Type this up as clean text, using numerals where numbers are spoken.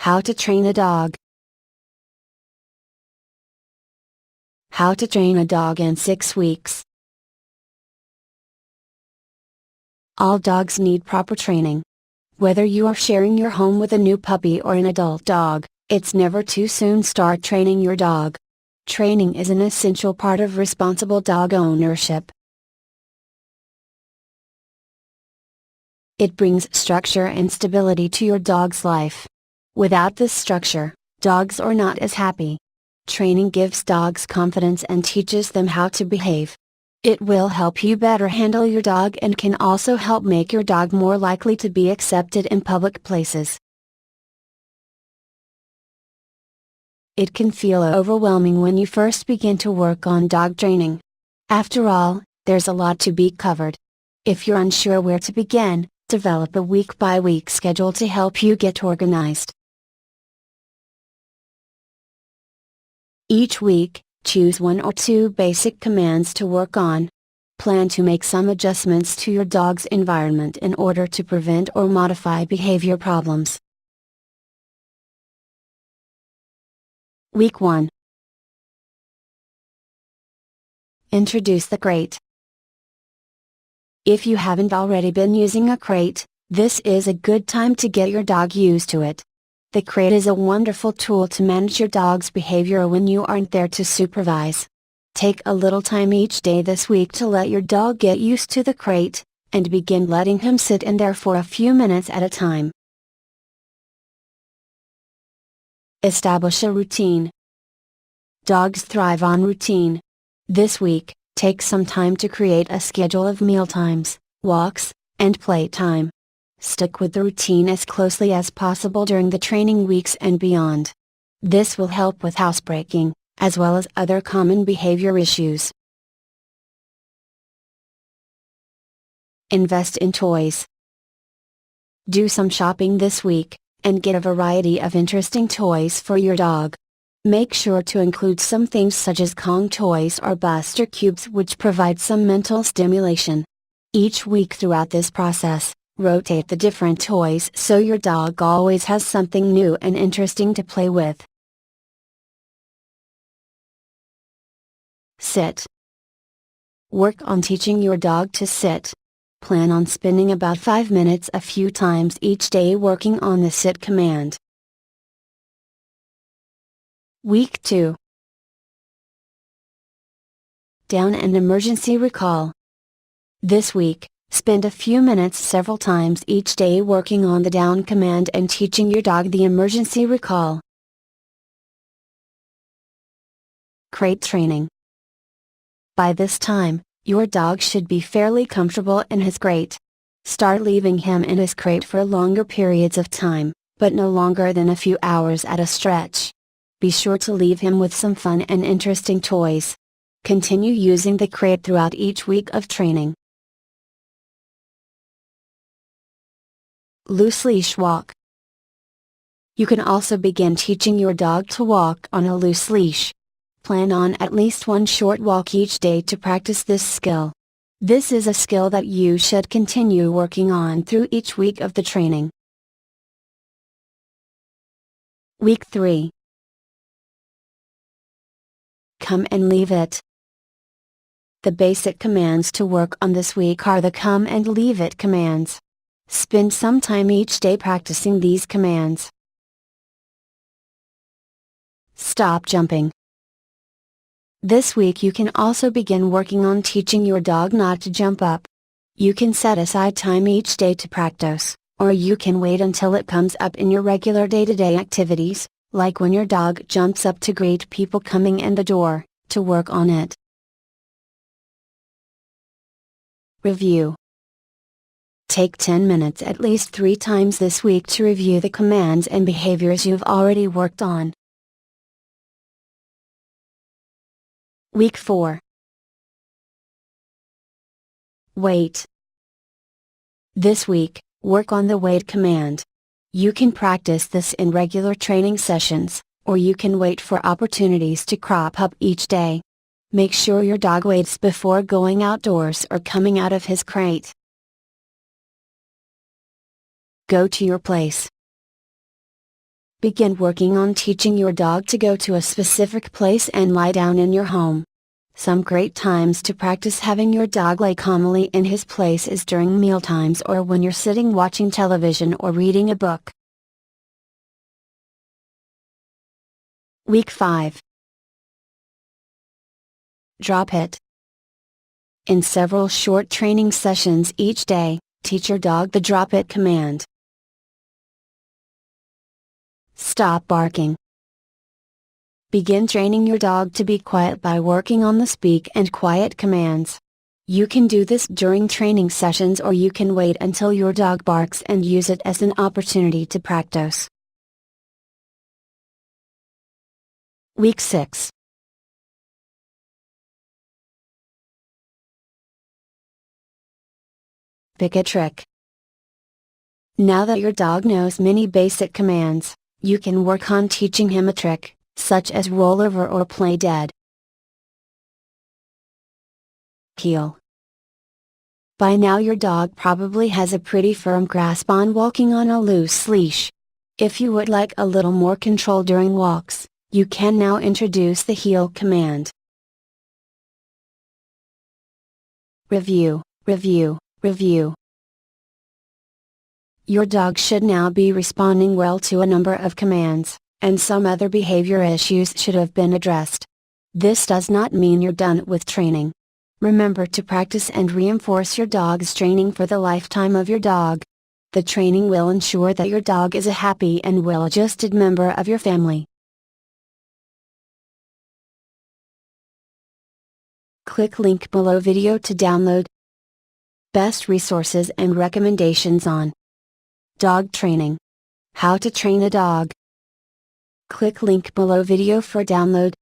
How to train a dog. How to train a dog in 6 weeks. All dogs need proper training. Whether you are sharing your home with a new puppy or an adult dog, it's never too soon to start training your dog. Training is an essential part of responsible dog ownership. It brings structure and stability to your dog's life. Without this structure, dogs are not as happy. Training gives dogs confidence and teaches them how to behave. It will help you better handle your dog and can also help make your dog more likely to be accepted in public places. It can feel overwhelming when you first begin to work on dog training. After all, there's a lot to be covered. If you're unsure where to begin, develop a week-by-week schedule to help you get organized. Each week, choose 1 or 2 basic commands to work on. Plan to make some adjustments to your dog's environment in order to prevent or modify behavior problems. Week 1. Introduce the crate. If you haven't already been using a crate, this is a good time to get your dog used to it. The crate is a wonderful tool to manage your dog's behavior when you aren't there to supervise. Take a little time each day this week to let your dog get used to the crate, and begin letting him sit in there for a few minutes at a time. Establish a routine. Dogs thrive on routine. This week, take some time to create a schedule of mealtimes, walks, and playtime. Stick with the routine as closely as possible during the training weeks and beyond. This will help with housebreaking, as well as other common behavior issues. Invest in toys. Do some shopping this week, and get a variety of interesting toys for your dog. Make sure to include some things such as Kong toys or Buster Cubes, which provide some mental stimulation. Each week throughout this process, rotate the different toys so your dog always has something new and interesting to play with. Sit. Work on teaching your dog to sit. Plan on spending about 5 minutes a few times each day working on the sit command. Week 2. Down and emergency recall. This week, spend a few minutes several times each day working on the down command and teaching your dog the emergency recall. Crate training. By this time, your dog should be fairly comfortable in his crate. Start leaving him in his crate for longer periods of time, but no longer than a few hours at a stretch. Be sure to leave him with some fun and interesting toys. Continue using the crate throughout each week of training. Loose leash walk. You can also begin teaching your dog to walk on a loose leash. Plan on at least 1 short walk each day to practice this skill. This is a skill that you should continue working on through each week of the training. Week 3. Come and leave it. The basic commands to work on this week are the come and leave it commands. Spend some time each day practicing these commands. Stop jumping. This week you can also begin working on teaching your dog not to jump up. You can set aside time each day to practice, or you can wait until it comes up in your regular day-to-day activities, like when your dog jumps up to greet people coming in the door, to work on it. Review. Take 10 minutes at least 3 times this week to review the commands and behaviors you've already worked on. Week 4. Wait. This week, work on the wait command. You can practice this in regular training sessions, or you can wait for opportunities to crop up each day. Make sure your dog waits before going outdoors or coming out of his crate. Go to your place. Begin working on teaching your dog to go to a specific place and lie down in your home. Some great times to practice having your dog lay calmly in his place is during mealtimes or when you're sitting watching television or reading a book. Week 5. Drop it. In several short training sessions each day, teach your dog the drop it command. Stop barking. Begin training your dog to be quiet by working on the speak and quiet commands. You can do this during training sessions or you can wait until your dog barks and use it as an opportunity to practice. Week 6. Pick a trick. Now that your dog knows many basic commands, you can work on teaching him a trick, such as roll over or play dead. Heel. By now your dog probably has a pretty firm grasp on walking on a loose leash. If you would like a little more control during walks, you can now introduce the heel command. Review, review, review. Your dog should now be responding well to a number of commands, and some other behavior issues should have been addressed. This does not mean you're done with training. Remember to practice and reinforce your dog's training for the lifetime of your dog. The training will ensure that your dog is a happy and well-adjusted member of your family. Click link below video to download best resources and recommendations on dog training. How to train a dog. Click link below video for download